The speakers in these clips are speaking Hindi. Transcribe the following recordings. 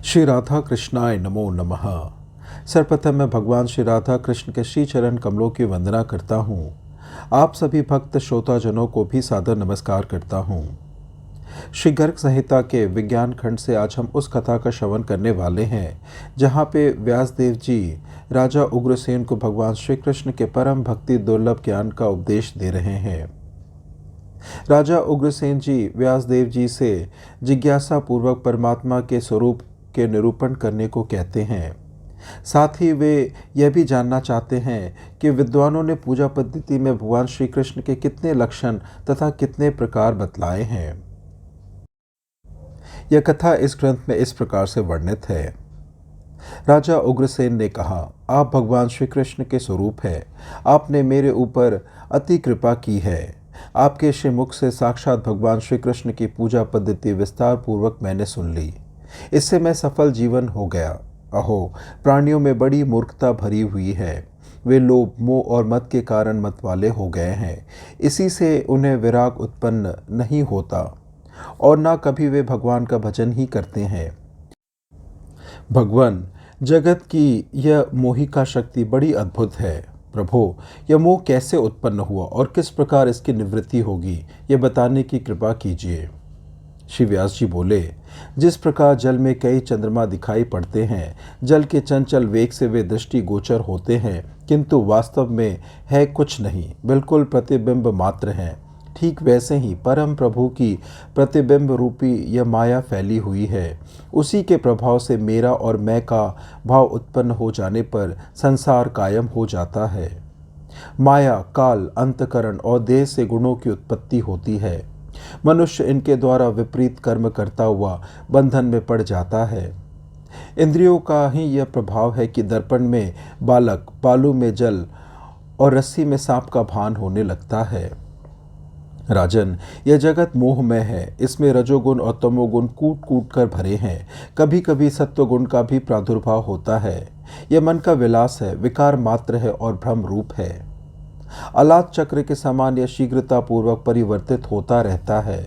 श्री राधा कृष्णाय नमो नमः। सर्वप्रथम मैं भगवान श्री राधा कृष्ण के श्री चरण कमलों की वंदना करता हूँ। आप सभी भक्त श्रोताजनों को भी सादर नमस्कार करता हूँ। श्री गर्ग संहिता के विज्ञान खंड से आज हम उस कथा का श्रवण करने वाले हैं जहाँ पे व्यासदेव जी राजा उग्रसेन को भगवान श्री कृष्ण के परम भक्ति दुर्लभ ज्ञान का उपदेश दे रहे हैं। राजा उग्रसेन जी व्यासदेव जी से जिज्ञासा पूर्वक परमात्मा के स्वरूप के निरूपण करने को कहते हैं। साथ ही वे यह भी जानना चाहते हैं कि विद्वानों ने पूजा पद्धति में भगवान श्री कृष्ण के कितने लक्षण तथा कितने प्रकार बतलाए हैं। यह कथा इस ग्रंथ में इस प्रकार से वर्णित है। राजा उग्रसेन ने कहा, आप भगवान श्री कृष्ण के स्वरूप है। आपने मेरे ऊपर अति कृपा की है। आपके श्रीमुख से साक्षात भगवान श्री कृष्ण की पूजा पद्धति विस्तार पूर्वक मैंने सुन ली। इससे मैं सफल जीवन हो गया। अहो, प्राणियों में बड़ी मूर्खता भरी हुई है। वे लोभ, मोह और मद के कारण मत वाले हो गए हैं। इसी से उन्हें विराग उत्पन्न नहीं होता और ना कभी वे भगवान का भजन ही करते हैं। भगवान, जगत की यह मोहिका शक्ति बड़ी अद्भुत है। प्रभु, यह मोह कैसे उत्पन्न हुआ और किस प्रकार इसकी निवृत्ति होगी, यह बताने की कृपा कीजिए। श्री व्यास जी बोले, जिस प्रकार जल में कई चंद्रमा दिखाई पड़ते हैं, जल के चंचल वेग से वे दृष्टि गोचर होते हैं, किंतु वास्तव में है कुछ नहीं, बिल्कुल प्रतिबिंब मात्र हैं। ठीक वैसे ही परम प्रभु की प्रतिबिंब रूपी यह माया फैली हुई है। उसी के प्रभाव से मेरा और मैं का भाव उत्पन्न हो जाने पर संसार कायम हो जाता है। माया, काल, अंतकरण और देह से गुणों की उत्पत्ति होती है। मनुष्य इनके द्वारा विपरीत कर्म करता हुआ बंधन में पड़ जाता है। इंद्रियों का ही यह प्रभाव है कि दर्पण में बालक, बालू में जल और रस्सी में सांप का भान होने लगता है। राजन, यह जगत मोहमय है। इसमें रजोगुण और तमोगुण कूट कूट कर भरे हैं। कभी कभी सत्वगुण का भी प्रादुर्भाव होता है। यह मन का विलास है, विकार मात्र है और भ्रम रूप है। अलाद चक्र के समान यह शीघ्रता पूर्वक परिवर्तित होता रहता है।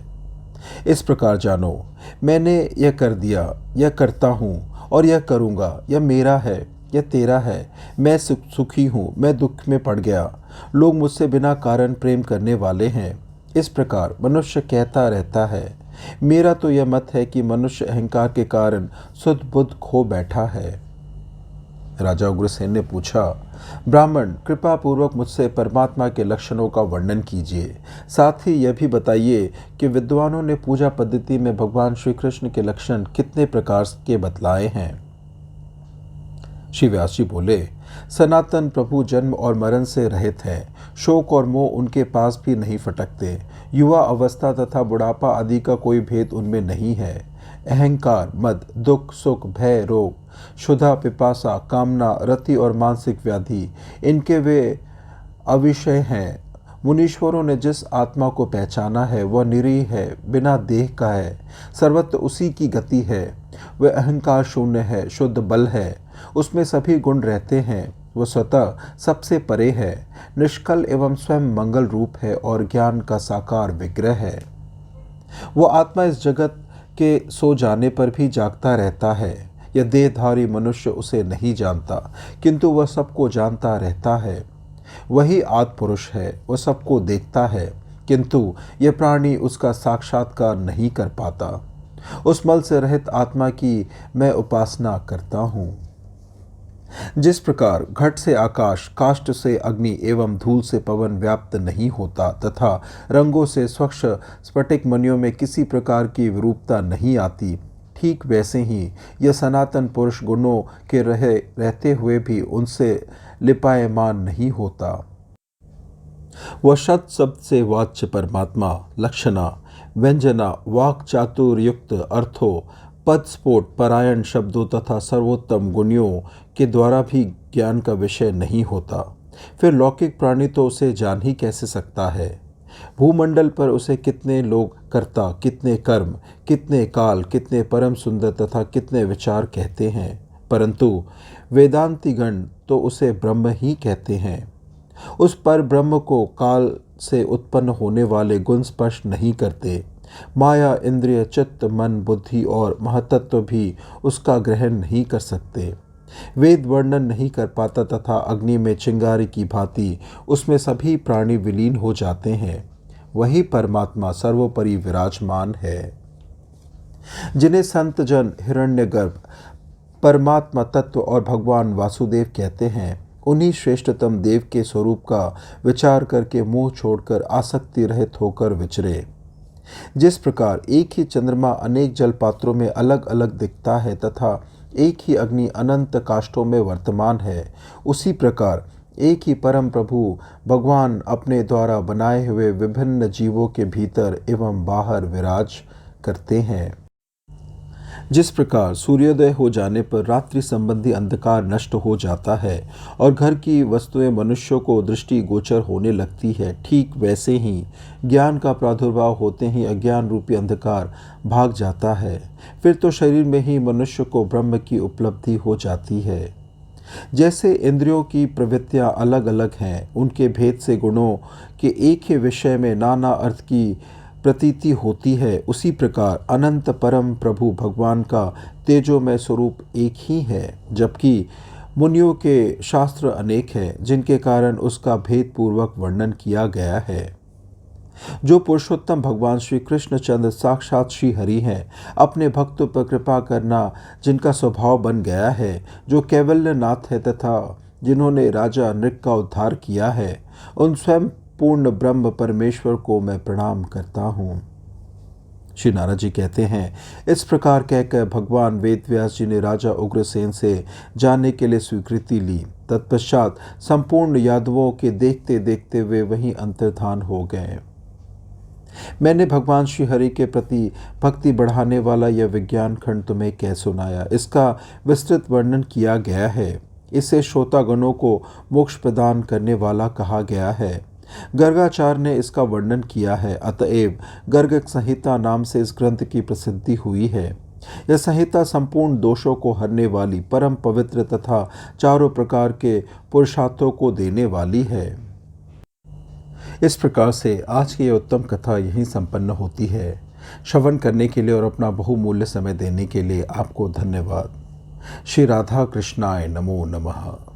इस प्रकार जानो, मैंने यह कर दिया, यह करता हूँ और यह करूँगा, यह मेरा है, यह तेरा है। मैं सुखी हूँ, मैं दुख में पड़ गया। लोग मुझसे बिना कारण प्रेम करने वाले हैं। इस प्रकार मनुष्य कहता रहता है। मेरा तो यह मत है कि मनुष्य अहंकार के कारण सुध बुद्ध खो बैठा है। राजा उग्रसेन ने पूछा, ब्राह्मण, कृपा पूर्वक मुझसे परमात्मा के लक्षणों का वर्णन कीजिए। साथ ही यह भी बताइए कि विद्वानों ने पूजा पद्धति में भगवान श्री कृष्ण के लक्षण कितने प्रकार के बतलाए हैं। श्री व्यास जी बोले, सनातन प्रभु जन्म और मरण से रहित हैं। शोक और मोह उनके पास भी नहीं फटकते। युवा अवस्था तथा बुढ़ापा आदि का कोई भेद उनमें नहीं है। अहंकार, मद, दुख, सुख, भय, रोग, क्षुधा, पिपासा, कामना, रति और मानसिक व्याधि, इनके वे अविषय हैं। मुनीश्वरों ने जिस आत्मा को पहचाना है वह निरीह है, बिना देह का है, सर्वत्र उसी की गति है। वह अहंकार शून्य है, शुद्ध बल है, उसमें सभी गुण रहते हैं। वह स्वतः सबसे परे है, निष्कल एवं स्वयं मंगल रूप है और ज्ञान का साकार विग्रह है। वह आत्मा इस जगत के सो जाने पर भी जागता रहता है। यह देहधारी मनुष्य उसे नहीं जानता, किंतु वह सबको जानता रहता है। वही आदि पुरुष है, वह सबको देखता है, किंतु यह प्राणी उसका साक्षात्कार नहीं कर पाता। उस मल से रहित आत्मा की मैं उपासना करता हूँ। जिस प्रकार घट से आकाश, काष्ठ से अग्नि एवं धूल से पवन व्याप्त नहीं होता तथा रंगों से स्वच्छ स्फटिक मणियों में किसी प्रकार की विरूपता नहीं आती, ठीक वैसे ही यह सनातन पुरुष गुणों के रहते हुए भी उनसे लिपायमान नहीं होता। वह शत शब्द से वाच्य परमात्मा, लक्षणा, व्यंजना, वाक् चातुर्युक्त अर्थों, पद स्फोट, परायण शब्दों तथा सर्वोत्तम गुणियों के द्वारा भी ज्ञान का विषय नहीं होता। फिर लौकिक प्राणी तो उसे जान ही कैसे सकता है। भूमंडल पर उसे कितने लोग कर्ता, कितने कर्म, कितने काल, कितने परम सुंदर तथा कितने विचार कहते हैं, परंतु वेदांतिगण तो उसे ब्रह्म ही कहते हैं। उस पर ब्रह्म को काल से उत्पन्न होने वाले गुण स्पर्श नहीं करते। माया, इंद्रिय, चित्त, मन, बुद्धि और महतत्व भी उसका ग्रहण नहीं कर सकते। वेद वर्णन नहीं कर पाता तथा अग्नि में चिंगारी की भांति उसमें सभी प्राणी विलीन हो जाते हैं। वही परमात्मा सर्वोपरि विराजमान है, जिन्हें संत जन हिरण्यगर्भ, परमात्मा तत्व और भगवान वासुदेव कहते हैं। उन्हीं श्रेष्ठतम देव के स्वरूप का विचार करके मोह छोड़कर आसक्ति रहित होकर विचरे। जिस प्रकार एक ही चंद्रमा अनेक जल पात्रों में अलग अलग दिखता है तथा एक ही अग्नि अनंत काष्ठों में वर्तमान है, उसी प्रकार एक ही परम प्रभु भगवान अपने द्वारा बनाए हुए विभिन्न जीवों के भीतर एवं बाहर विराज करते हैं। जिस प्रकार सूर्योदय हो जाने पर रात्रि संबंधी अंधकार नष्ट हो जाता है और घर की वस्तुएं मनुष्यों को दृष्टि गोचर होने लगती है, ठीक वैसे ही ज्ञान का प्रादुर्भाव होते ही अज्ञान रूपी अंधकार भाग जाता है। फिर तो शरीर में ही मनुष्य को ब्रह्म की उपलब्धि हो जाती है। जैसे इंद्रियों की प्रवृत्तियां अलग अलग हैं, उनके भेद से गुणों के एक ही विषय में नाना अर्थ की प्रतीति होती है, उसी प्रकार अनंत परम प्रभु भगवान का तेजोमय स्वरूप एक ही है, जबकि मुनियों के शास्त्र अनेक हैं, जिनके कारण उसका भेद पूर्वक वर्णन किया गया है। जो पुरुषोत्तम भगवान श्री कृष्णचंद्र साक्षात श्री हरि हैं, अपने भक्तों पर कृपा करना जिनका स्वभाव बन गया है, जो कैवल्य नाथ है तथा जिन्होंने राजा नृक का उद्धार किया है, उन स्वयं पूर्ण ब्रह्म परमेश्वर को मैं प्रणाम करता हूँ। श्री नारद जी कहते हैं, इस प्रकार कहकर भगवान वेदव्यास जी ने राजा उग्रसेन से जाने के लिए स्वीकृति ली। तत्पश्चात संपूर्ण यादवों के देखते देखते वे वहीं अंतर्धान हो गए। मैंने भगवान श्री हरि के प्रति भक्ति बढ़ाने वाला यह विज्ञान खंड तुम्हें कह सुनाया। इसका विस्तृत वर्णन किया गया है। इसे श्रोतागणों को मोक्ष प्रदान करने वाला कहा गया है। गर्गाचार्य ने इसका वर्णन किया है, अतएव गर्ग संहिता नाम से इस ग्रंथ की प्रसिद्धि हुई है। यह संहिता संपूर्ण दोषों को हरने वाली, परम पवित्र तथा चारों प्रकार के पुरुषार्थों को देने वाली है। इस प्रकार से आज की यह उत्तम कथा यहीं संपन्न होती है। श्रवण करने के लिए और अपना बहुमूल्य समय देने के लिए आपको धन्यवाद। श्री राधा कृष्णाय नमो नमः।